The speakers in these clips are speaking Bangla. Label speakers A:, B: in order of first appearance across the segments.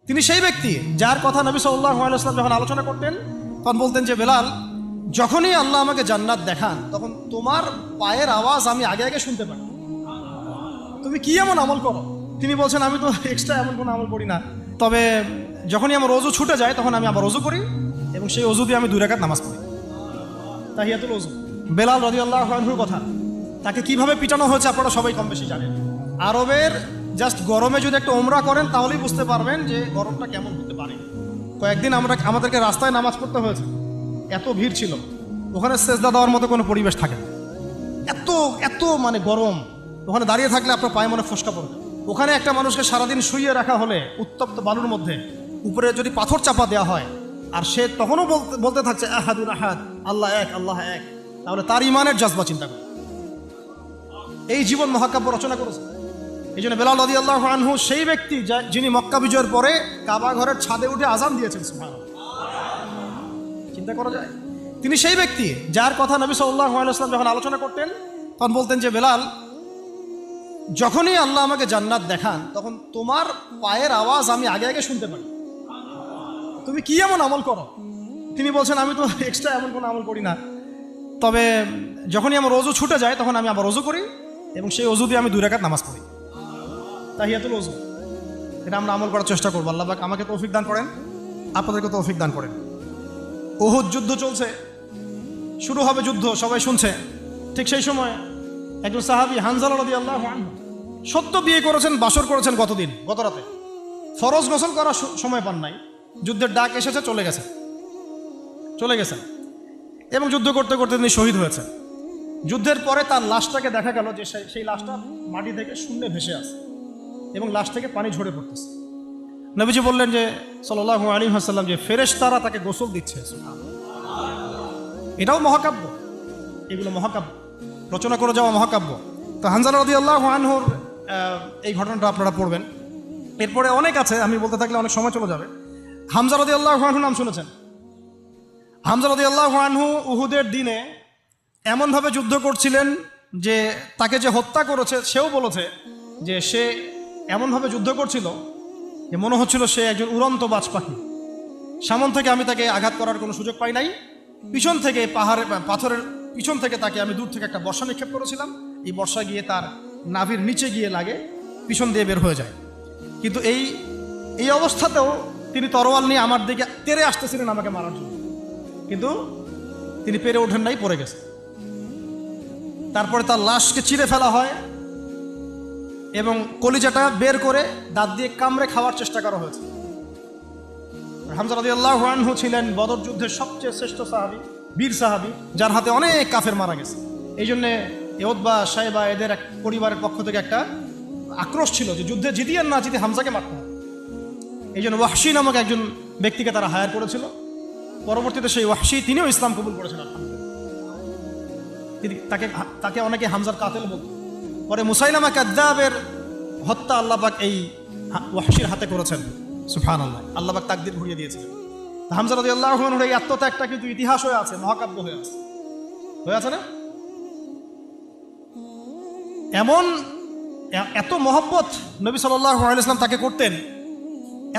A: তিনি সেই ব্যক্তি যার কথা নবী সাল্লাল্লাহু আলাইহি ওয়াসাল্লাম যখন আলোচনা করতেন তখন বলতেন যে বেলাল, যখনই আল্লাহ আমাকে জান্নাত দেখান তখন তোমার পায়ের আওয়াজ আমি আগে আগে শুনতে পাই। তুমি কি এমন আমল করো? তিনি বলছেন, আমি তো এক্সট্রা এমন কোনো আমল করি না, তবে যখনই আমার ওযু ছুটে যায় তখন আমি আবার ওযু করি এবং সেই ওযু দিয়ে আমি 2 রাকাত নামাজ পড়ি, তাহিয়াতুল ওযু। বেলাল রাদিয়াল্লাহু আনহুর কথা, তাকে কিভাবে পিটানো হয়েছে আপনারা সবাই কম বেশি জানেন। আরবের জাস্ট গরমে যদি একটা ওমরা করেন তাহলেই বুঝতে পারবেন যে গরমটা কেমন হতে পারে। কয়েকদিন আমাদেরকে রাস্তায় নামাজ পড়তে হয়েছে, এত ভিড় ছিল, ওখানে সেজদা দেওয়ার মতো কোনো পরিবেশ থাকে না, এত এত মানে গরম। ওখানে দাঁড়িয়ে থাকলে আপনার পায়ে মনে ফসকা পড়বে। ওখানে একটা মানুষকে সারাদিন শুইয়ে রাখা হলে উত্তপ্ত বালুর মধ্যে উপরে যদি পাথর চাপা দেওয়া হয় আর সে তখনও বলতে থাকছে আহাদুল আহাদ, আল্লাহ এক, আল্লাহ এক, তাহলে তার ইমানের জজবা চিন্তা করে। এই জীবন মহাকাব্য রচনা করেছে। এই জন্য বেলাল রাদিয়াল্লাহু আনহু সেই ব্যক্তি যিনি মক্কা বিজয়ের পরে কাবা ঘরের ছাদে উঠে আজান দিয়েছেন। সুবহানাল্লাহ, চিন্তা করা যায়। তিনি সেই ব্যক্তি যার কথা নবী সাল্লাল্লাহু আলাইহি ওয়াসাল্লাম যখন আলোচনা করতেন তখন বলতেন যে বেলাল, যখনই আল্লাহ আমাকে জান্নাত দেখান তখন তোমার পায়ের আওয়াজ আমি আগে আগে শুনতে পাই। তুমি কি এমন আমল করো? তিনি বলছেন, আমি তো এক্সট্রা এমন কোনো আমল করি না, তবে যখনই আমার ওযু ছুটে যায় তখন আমি আবার ওযু করি এবং সেই ওযু দিয়ে আমি 2 রাকাত নামাজ পড়ি, তাহিয়াতুল ওযু। এটা আমরা আমল করার চেষ্টা করবো। আল্লাহ পাক আমাকে তৌফিক দান করেন, আপনাদেরকে তৌফিক দান করেন। উহুদ যুদ্ধ চলছে, শুরু হবে যুদ্ধ, সবাই শুনছে। ঠিক সেই সময় একজন সাহাবী হানজালা রাদিয়াল্লাহু আনহু সত্য বিয়ে করেছেন, বাসর করেছেন গত রাতে, ফরজ গোসল করার সময় পান নাই, যুদ্ধের ডাক এসেছে, চলে গেছেন এবং যুদ্ধ করতে করতে তিনি শহীদ হয়েছেন। যুদ্ধের পরে তার লাশটাকে দেখা গেল যে সেই লাশটা মাটি থেকে শূন্যে ভেসে আছে এবং লাশ থেকে পানি ঝরে পড়তেছে। নবীজি বললেন যে সাল্লাল্লাহু আলাইহি ওয়াসাল্লাম যে ফেরেশতারা তাকে গোসল দিচ্ছে। এটাও মহাকাব্য, এগুলো মহাকাব্য, রচনা করে যাওয়া মহাকাব্য। তো হানজালা রাদিয়াল্লাহু আনহুর এই ঘটনাটা আপনারা পড়বেন। এরপরে অনেক আছে, আমি বলতে থাকলে অনেক সময় চলে যাবে। হামজা রাদিয়াল্লাহু আনহু নাম শুনেছেন? হামজা রাদিয়াল্লাহু আনহু উহুদের দিনে এমনভাবে যুদ্ধ করছিলেন যে তাকে যে হত্যা করেছে সেও বলেছে যে সে এমনভাবে যুদ্ধ করছিল যে মনে হচ্ছিল সে একজন উড়ন্ত বাজ পাখি। সামন থেকে আমি তাকে আঘাত করার কোনো সুযোগ পাই নাই, পিছন থেকে পাথরের পিছন থেকে তাকে আমি দূর থেকে একটা বর্ষা নিক্ষেপ করেছিলাম, এই বর্ষা গিয়ে তার নাভির নিচে গিয়ে লাগে, পিছন দিয়ে বের হয়ে যায়। কিন্তু এই অবস্থাতেও তিনি তরোয়াল নিয়ে আমার দিকে তেড়ে আসতেছিলেন আমাকে মারার জন্য, কিন্তু তিনি পেরে ওঠেন নাই, পড়ে গেছে। তারপরে তার লাশকে চিরে ফেলা হয় এবং কলিজাটা বের করে দাঁত দিয়ে কামড়ে খাওয়ার চেষ্টা করা হয়েছে। হামজা রাদিয়াল্লাহু আনহু ছিলেন বদর যুদ্ধের সবচেয়ে শ্রেষ্ঠ সাহাবী, বীর সাহাবী, যার হাতে অনেক কাফের মারা গেছে। এই জন্যে উতবা, শাইবা এদের এক পরিবারের পক্ষ থেকে একটা আক্রোশ ছিল যে যুদ্ধে জিতি আর না জিতে হামজাকে মারতে হবে। এই জন্য ওয়াহশী নামক একজন ব্যক্তিকে তারা হায়ার করেছিল। পরবর্তীতে সেই ওয়াহশী তিনিও ইসলাম কবুল করেছেন। তাকে অনেকে হামজার কাতেল বলত। পরে মুসাইলামা কাযযাবের হত্যা আল্লাহ পাক এই ওয়াহশীর হাতে করেছেন। সুবহানাল্লাহ, আল্লাহ পাক তাকদীর ঘুরিয়ে দিয়েছিলেন। হামজা রাদিয়াল্লাহু আনহুর এই আত্মত্যাগটা কিন্তু ইতিহাস হয়ে আছে, মহাকাব্য হয়ে আছে না? এমন এত মহব্বত নবী সাল্লাল্লাহু আলাইহি ওয়াসাল্লাম তাকে করতেন,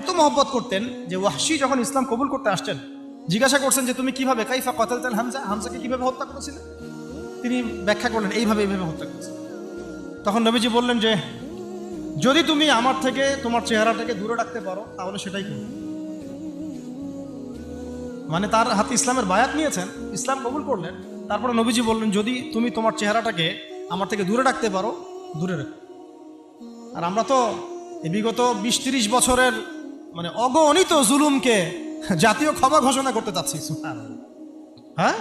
A: এত মহব্বত করতেন যে ওয়াহশী যখন ইসলাম কবুল করতে আসছেন জিজ্ঞাসা করছেন যে তুমি কিভাবে, কাইফা কাতালতাল হামজা, হামজাকে কিভাবে হত্যা করেছিলেন? তিনি ব্যাখ্যা করলেন এইভাবে হত্যা করেছেন। তখন নবীজি বললেন যে যদি তুমি আমার থেকে তোমার চেহারাটাকে দূরে রাখতে পারো তাহলে সেটাই করো। মানে তার হাতে ইসলামের বায়াত নিয়েছেন, ইসলাম কবুল করলেন, তারপরে নবীজি বললেন যদি তুমি তোমার চেহারাটাকে আমার থেকে দূরে রাখতে পারো, দূরে রেখো। আর আমরা তো বিগত 20-30 বছরের মানে অগণিত জুলুমকে জাতীয় ক্ষমা ঘোষণা করতে চাচ্ছি। হ্যাঁ,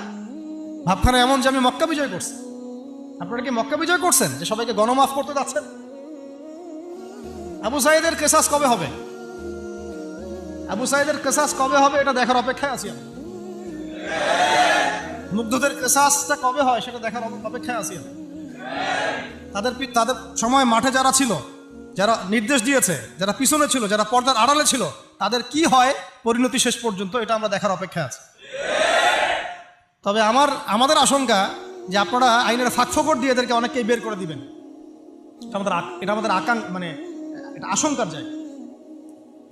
A: ভাবখানা এমন যে আমি মক্কা বিজয় করছি। আপনারা কি মক্কা বিজয় করছেন যে সবাইকে গণমাফ করতে যাচ্ছেন? আবু সাঈদের কেসাস কবে হবে? আবু সাঈদের কেসাস কবে হবে এটা দেখার অপেক্ষায় আছি আমি। মুগ্ধদের কেসাসটা কবে হয় সেটা দেখার অপেক্ষায় আছি আমি। তাদের সময় মাঠে যারা ছিল, যারা নির্দেশ দিয়েছে, যারা পিছনে ছিল, যারা পর্দার আড়ালে ছিল, তাদের কি হয় পরিণতি শেষ পর্যন্ত এটা আমরা দেখার অপেক্ষায় আছি। তবে আমাদের আশঙ্কা যে আপনারা আইনের ফাঁকফোকর দিয়ে এদেরকে অনেককেই বের করে দিবেন। এটা আমাদের এটা আশঙ্কার জায়গা।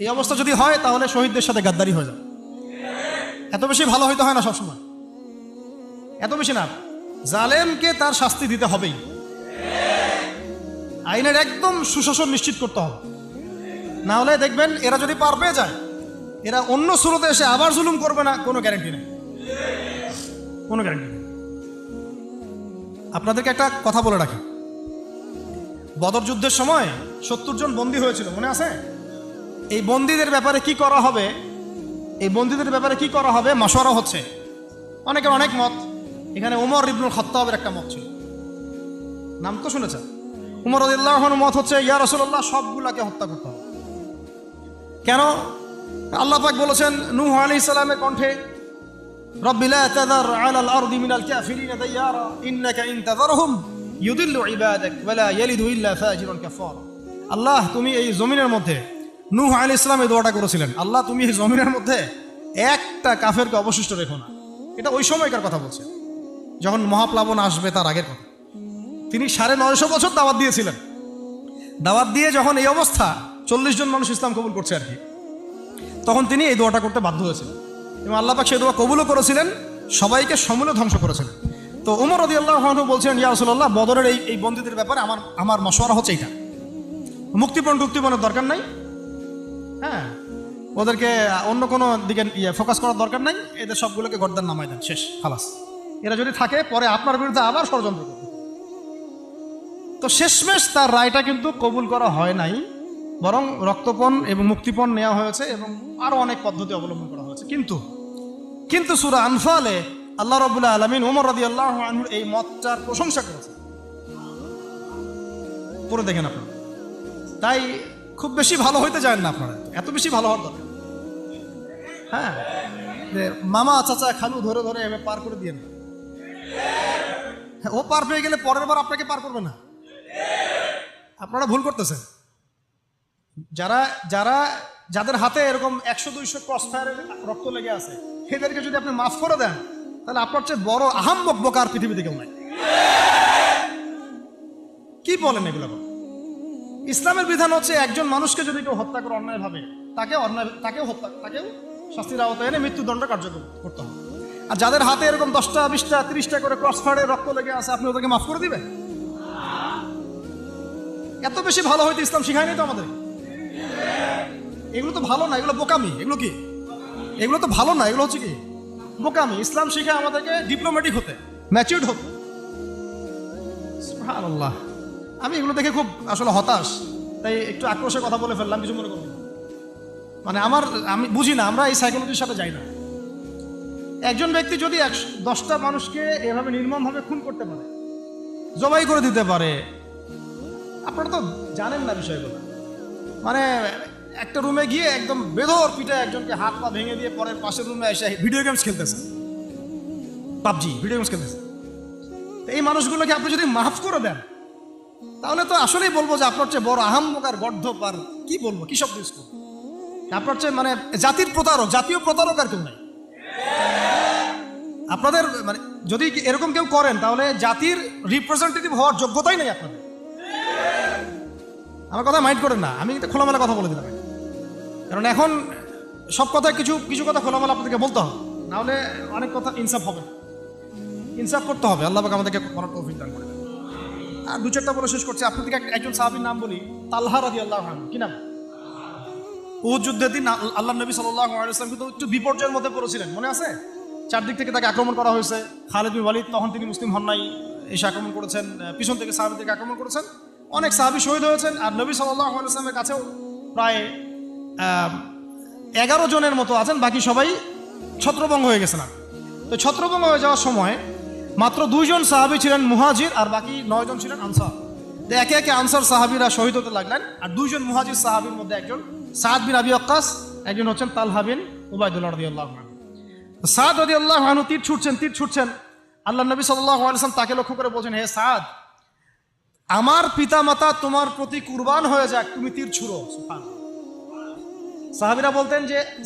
A: এই অবস্থা যদি হয় তাহলে শহীদদের সাথে গাদ্দারি হয়ে যাবে। এত বেশি ভালো হইতে হয় না সবসময়, এত বেশি না। জালেমকে তার শাস্তি দিতে হবেই, আইনের একদম সুশাসন নিশ্চিত করতে হবে। না হলে দেখবেন এরা যদি পার পেয়ে যায়, এরা অন্য সুরতে এসে আবার জুলুম করবে না, কোনো গ্যারান্টি নেই, কোনো গ্যারান্টি নেই। আপনাদেরকে একটা কথা বলে রাখি, বদর যুদ্ধের সময় 70 জন বন্দী হয়েছিল, মনে আছে? এই বন্দীদের ব্যাপারে কি করা হবে, এই বন্দীদের ব্যাপারে কি করা হবে মাশওয়ারা হচ্ছে, অনেকের অনেক মত। এখানে উমর ইবনুল খাত্তাবের একটা মত ছিল, নাম তো শুনেছেন। উমর রাদিয়াল্লাহু আনহুর মত হচ্ছে, ইয়া রাসূলুল্লাহ, সবগুলাকে হত্যা করতে হবে। কেন? আল্লাহ পাক বলেছেন নূহ আলাইহিস সালামের কণ্ঠে, রব্বি লা তাযার আলাল আরদি মিনাল কাফিরিনা দাইয়ারা ইন্নাকা ইন তাযারহুম ইউদিল্লু ইবাদাক ওয়া লা ইয়ালিদু ইল্লা ফাজিরান কাফারা। আল্লাহ, তুমি এই জমিনের মধ্যে, নূহ আলাইহিস সালাম এই দোয়াটা করেছিলেন, আল্লাহ তুমি এই জমিনের মধ্যে একটা কাফেরকে অবশিষ্ট রেখো না। এটা ওই সময়কার কথা বলছে, যখন মহাপ্লাবন আসবে তার আগের কথা। তিনি 950 বছর দাওয়াত দিয়েছিলেন। দাওয়াত দিয়ে যখন এই অবস্থা, 40 জন মানুষ ইসলাম কবুল করছে আর কি, তখন তিনি এই দোয়াটা করতে বাধ্য হয়েছিলেন এবং আল্লাহ পাক সেই দোয়া কবুলও করেছিলেন, সবাইকে সমূলে ধ্বংস করেছিলেন। তো উমর রাদিয়াল্লাহু আনহু বলছেন, ইয়া রাসূলুল্লাহ, বদরের এই বন্দীদের ব্যাপারে আমার মশওয়ারা হচ্ছে এইটা, মুক্তিপণের দরকার নাই। হ্যাঁ, ওদেরকে অন্য কোনো দিকে ফোকাস করার দরকার নাই, এদের সবগুলোকে গর্দান নামাই দেন, শেষ, খালাস। এরা যদি থাকে পরে আপনার বিরুদ্ধে আবার ষড়যন্ত্র করবে। তো শেষমেশ তার রায়টা কিন্তু কবুল করা হয় নাই, বরং রক্তপণ এবং মুক্তিপণ নেওয়া হয়েছে এবং আরো অনেক পদ্ধতি অবলম্বন করা হয়েছে। কিন্তু সূরা আনফালে আল্লাহ রাব্বুল আলামিন ওমর রাদিয়াল্লাহু আনহুর এই মতটার প্রশংসা করেছেন, পড়ে দেখেন আপনারা। তাই খুব বেশি ভালো হইতে চান না আপনারা, এত বেশি ভালো হওয়ার দরকার। হ্যাঁ, মামা চাচা খালু ধরে ধরে এভাবে পার করে দিয়ে না, ও পার পেয়ে গেলে পরের বার আপনাকে পার করবে না। আপনারা ভুল করতেছেন। যাদের হাতে এরকম 100-200 ক্রস ফায়ারের রক্ত লেগে আছে, এদেরকে যদি আপনি মাফ করে দেন, তাহলে আপনার চেয়ে বড় আহাম্মক বোকার পৃথিবীতে কেউ নাই। কি বলেন এগুলো? ইসলামের বিধান হচ্ছে একজন মানুষকে যদি কেউ হত্যা করে অন্যায়ভাবে, তাকেও শাস্তির আওতায় এনে মৃত্যুদণ্ড কার্যকর করতে হবে। আর যাদের হাতে এরকম 10টা 20টা 30টা করে ক্রস ফায়ারের রক্ত লেগে আছে, আপনি ওদেরকে মাফ করে দিবেন? এত বেশি ভালো হইতে ইসলাম শিখায়নি তো আমাদের। এগুলো তো ভালো না, এগুলো বোকামি। এগুলো কি? এগুলো তো ভালো না, এগুলো হচ্ছে কি বোকামি। ইসলাম শিখায় আমাদেরকে ডিপ্লোম্যাটিক হতে, ম্যাচিউরড হতে। সুবহানাল্লাহ, আমি এগুলো দেখে খুব আসলে হতাশ, তাই একটু আক্রোশের কথা বলে ফেললাম, কিছু মনে করবেন না। মানে আমি বুঝি না, আমরা এই সাইকোলজির সাথে যাই না। একজন ব্যক্তি যদি 10টা মানুষকে এভাবে নির্মমভাবে খুন করতে পারে, জবাই করে দিতে পারে, আপনারা তো জানেন না বিষয়গুলো। মানে একটা রুমে গিয়ে একদম বেধর পিঠে একজনকে হাত পা ভেঙে দিয়ে পরের পাশের রুমে এসে ভিডিও গেমস খেলতেছে, পাবজি ভিডিও গেমস খেলতেছে। এই মানুষগুলোকে আপনি যদি মাফ করে দেন, তাহলে তো আসলেই বলবো যে আপনার চেয়ে বড় আহাম্মক আর গর্ধপ আর কি বলবো, কি শব্দ ইউজ করবো, আপনার চেয়ে মানে জাতীয় প্রতারক আর কেউ নাই। আপনাদের মানে যদি এরকম কেউ করেন, তাহলে জাতির রিপ্রেজেন্টেটিভ হওয়ার যোগ্যতাই নেই আপনাদের। আমার কথা মাইন্ড করেন না, আমি কিন্তু খোলামেলা কথা বলে দিলাম, কারণ এখন সব কথা কিছু কথা খোলামেলা আপনাদেরকে বলতে হবে, নাহলে অনেক কথা ইনসাফ হবে না। ইনসাফ করতে হবে, আল্লাহ পাক আমাদেরকে করার তৌফিক দান করে। আর 2-4টা বলে শেষ করছি। আপনাদেরকে একজন সাহাবীর নাম বলি, তালহা রাদিয়াল্লাহু আনহু। কি নাম? উহুদ যুদ্ধের দিন আল্লাহ নবী সাল্লাল্লাহু আলাইহি ওয়াসাল্লাম কিন্তু একটু বিপর্যয়ের মধ্যে পড়েছিলেন, মনে আছে? চারদিক থেকে তাকে আক্রমণ করা হয়েছে। খালিদ বিন ওয়ালিদ তখন তিনি মুসলিম হন নাই, এসে আক্রমণ করেছেন, পিছন থেকে সাহাবীদেরকে আক্রমণ করেছেন, অনেক সাহাবী শহীদ হয়েছেন। আর নবী সাল্লাল্লাহু আলাইহি ওয়াসাল্লামের কাছেও প্রায় 11 জনের মতো আছেন, বাকি সবাই ছত্রভঙ্গ হয়ে গেছে না। তো ছত্রভঙ্গ হয়ে যাওয়ার সময় মাত্র 2 জন সাহাবী ছিলেন মুহাজির, আর বাকি 9 জন ছিলেন আনসার। একে একে আনসার সাহাবীরা শহীদ হতে লাগলেন। আর 2 জন মুহাজির সাহাবীর মধ্যে একজন সাদ বিন আবি ওয়াক্কাস, একজন হচ্ছেন তালহা বিন উবাইদুল্লাহ রাদিয়াল্লাহু আনহু। সাদ রাদিয়াল্লাহু আনহু তীর ছুটছেন। আল্লাহ নবী সাল্লাল্লাহু আলাইহি ওয়াসাল্লাম তাকে লক্ষ্য করে বলছেন, হে সাদ, আমার পিতামাতা তোমার প্রতি কুরবান হয়ে যাক, তুমি তীর ছুঁড়ো। সুবহানাল্লাহ।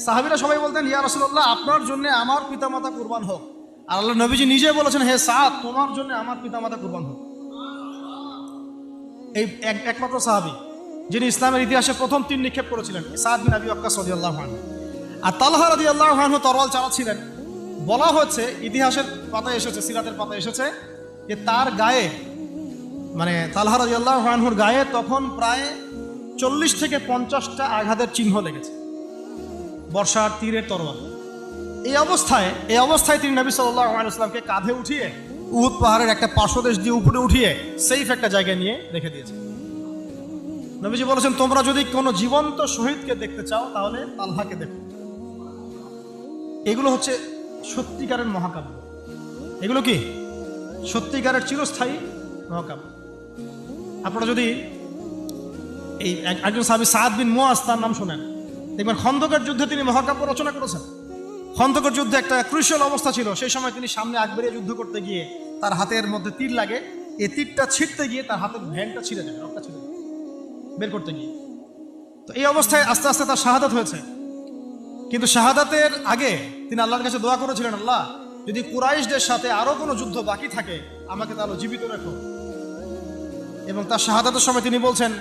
A: সাহাবীরা সবাই বলতেন, ইয়া রাসূলুল্লাহ, আপনার জন্য আমার পিতামাতা কুরবান হোক। আর আল্লাহ নবীজি নিজে বলেছেন, হে সাদ, তোমার জন্য আমার পিতামাতা কুরবান হোক। এই একমাত্র সাহাবী যিনি ইসলামের ইতিহাসে প্রথম তীর নিক্ষেপ করেছিলেন, সাদ বিন আবি ওয়াক্কাস রাদিয়াল্লাহু আনহু। আর তালহা রাদিয়াল্লাহু আনহু তরোয়াল চালাচ্ছিলেন। বলা হচ্ছে, ইতিহাসের পাতায় এসেছে, সিরাতের পাতায় এসেছে যে তার গায়ে, মানে তালহা রাদিয়াল্লাহু আনহুর গায়ে তখন প্রায় 40 থেকে 50টা আঘাতের চিহ্ন লেগেছে বর্ষার তীরের তরোয়াল। এই অবস্থায় তিনি নবী সাল্লাল্লাহু আলাইহি ওয়াসাল্লামকে কাঁধে উঠিয়ে উহুদ পাহাড়ের একটা পার্শ্বদেশ দিয়ে উপরে উঠিয়ে সেফ একটা জায়গায় নিয়ে রেখে দিয়েছে। নবীজি বলেছেন, তোমরা যদি কোনো জীবন্ত শহীদকে দেখতে চাও তাহলে তালহাকে দেখো। এগুলো হচ্ছে সত্যিকারের মহাকাব্য। এগুলো কি সত্যিকারের চিরস্থায়ী মহাকাব্য। আপনারা যদি এই একজন সাহাবী সাদ বিন মুআজ, তার নাম শোনেন, দেখবেন খন্দকের যুদ্ধে তিনি মহাকাব্য রচনা করেছেন। খন্দকের যুদ্ধে একটা ক্রুশিয়াল অবস্থা ছিল, সেই সময় তিনি সামনে আগ বেরিয়ে যুদ্ধ করতে গিয়ে তার হাতের মধ্যে তীর লাগে, এই তীরটা ছিঁড়তে গিয়ে তার হাতের ভ্যানটা ছিঁড়ে যায়, রক্তটা ছিঁড়ে যায় বের করতে গিয়ে। তো এই অবস্থায় আস্তে আস্তে তার শাহাদাত হয়েছে। কিন্তু শাহাদাতের আগে তিনি আল্লাহর কাছে দোয়া করেছিলেন, আল্লাহ যদি কুরাইশদের সাথে আরো কোনো যুদ্ধ বাকি থাকে আমাকে তাহলে জীবিত রেখো। এবং তার শাহাদাতের সময় তিনি বলছেন,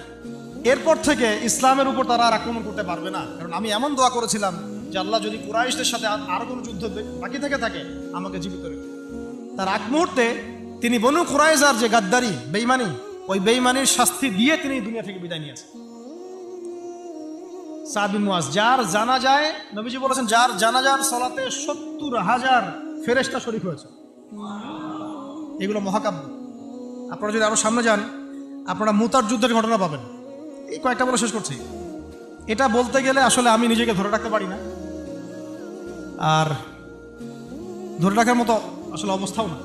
A: এরপর থেকে ইসলামের উপর তারা আর আক্রমণ করতে পারবে না, কারণ আমি এমন দোয়া করেছিলাম যে আল্লাহ যদি কুরাইশদের সাথে আরো কোনো যুদ্ধ বাকি থেকে থাকে আমাকে জীবিত রেখো। তার আগ মুহূর্তে তিনি বনু কুরাইজার যে গাদ্দারি, বেঈমানি, ওই বেঈমানির শাস্তি দিয়ে তিনি দুনিয়া থেকে বিদায় নিয়েছেন। সাদ বিন মুআজ, যার জানাজায় নবীজি বলেছেন, যার জানাজার সালাতে 70,000 ফেরেশতা শরীক হয়েছে। এগুলো মহাকাব্য। আপনারা যদি আরো সামনে যান, আপনারা মুতার যুদ্ধের ঘটনা পাবেন। এই কয়েকটা বলে শেষ করছি। এটা বলতে গেলে আসলে আমি নিজেকে ধরে রাখতে পারি না, আর ধরে রাখার মতো আসলে অবস্থাও না।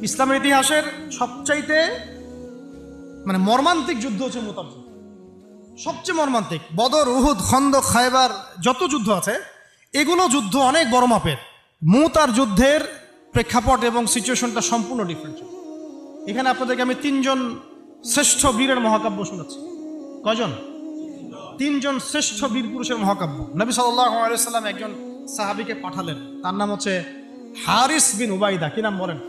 A: ইসলামের ইতিহাসের সবচাইতে মানে মর্মান্তিক যুদ্ধ হচ্ছে মুতার যুদ্ধ, সবচেয়ে মর্মান্তিক। বদর, উহুদ, খন্দক, খায়বার যত যুদ্ধ আছে এগুলো যুদ্ধ অনেক বড় মাপের। মুতার যুদ্ধের প্রেক্ষাপট এবং সিচুয়েশনটা সম্পূর্ণ ডিফারেন্ট। এখানে আপনাদেরকে আমি 3জন শ্রেষ্ঠ বীরের মহাকাব্য শোনাচ্ছি। কয়জন? 3জন শ্রেষ্ঠ বীর পুরুষের মহাকাব্য। নবী সাল্লাল্লাহু আলাইহি ওয়াসাল্লাম একজন সাহাবীকে পাঠালেন, তার নাম হচ্ছে হারিস বিন উবাইদা। কি নাম বলেন?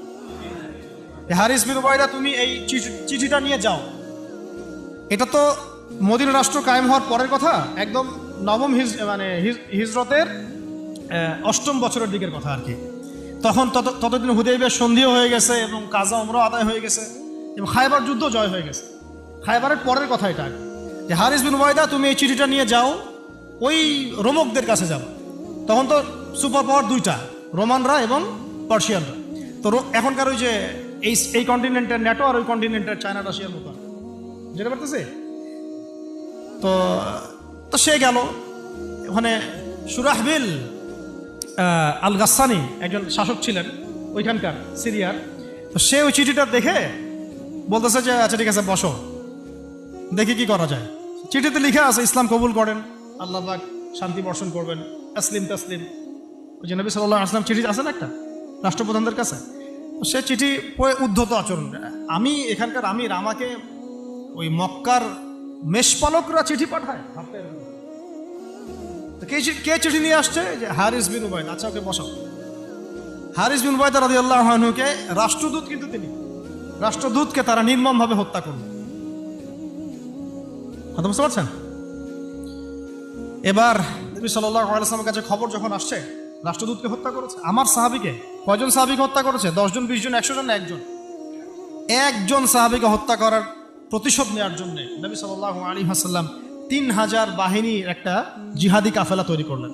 A: হারিস বিন উবাইদা, তুমি এই চিঠিটা নিয়ে যাও। এটা তো মদিনা রাষ্ট্র কায়েম হওয়ার পরের কথা, একদম নবম হিজরতের 8ম বছরের দিকের কথা আর কি। তখন ততদিন হুদাইবিয়ার সন্ধিও হয়ে গেছে এবং কাজা উমরা আদায় হয়ে গেছে এবং খায়বার যুদ্ধ জয় হয়ে গেছে। খায়বারের পরের কথা এটা, যে হারিস বিন উবাইদা তুমি এই চিঠিটা নিয়ে যাও, ওই রোমকদের কাছে যাও। তখন তো সুপার পাওয়ার 2টা, রোমানরা এবং পার্সিয়ানরা। তো এখনকার ওই যে এই কন্টিনেন্টের ন্যাটো আর ওই কন্টিনেন্টের চায়না রাশিয়ার মতো, যেটা পারতেছে। তো সে গেল ওখানে। সুরাহবিল আল গাসসানি একজন শাসক ছিলেন ওইখানকার সিরিয়ার। তো সে ওই চিঠিটা দেখে বলতেছে যে আচ্ছা ঠিক আছে, বসো, দেখি কি করা যায়। চিঠিতে লিখে আছে ইসলাম কবুল করেন, আল্লাহ পাক শান্তি বর্ষণ করবেন, আসলিম তাসলিম। ওই যে নবী সাল্লাল্লাহু আলাইহি ওয়াসাল্লাম চিঠি আছে না একটা রাষ্ট্রপ্রধানদের কাছে, সে চিঠি পড়ে উদ্ধত আচরণ। আমি এখানকার আমির, আমাকে ওই মক্কার মেষপালকরা চিঠি পাঠায়? কে চিঠি নিয়ে আসছে? যে হারিস বিন উবাইদা। আচ্ছা ওকে বসাও। হারিস বিন উবাইদা রাদিয়াল্লাহু আনহুকে রাষ্ট্রদূত, কিন্তু তিনি রাষ্ট্রদূতকে তারা নির্মমভাবে হত্যা করল। কথা বুঝতে পারছেন? এবার নবী সাল্লাল্লাহু আলাইহি ওয়াসাল্লামের কাছে খবর যখন আসছে রাষ্ট্রদূতকে হত্যা করেছে, আমার সাহাবীকে, কয়জন সাহাবীকে হত্যা করেছে? 10 জন, 20 জন, 100 জন? একজন সাহাবীকে হত্যা করার প্রতিশোধ নেওয়ার জন্য নবী সাল্লাল্লাহু আলাইহি ওয়াসাল্লাম 3000 বাহিনীর একটা জিহাদি কাফেলা তৈরি করলেন।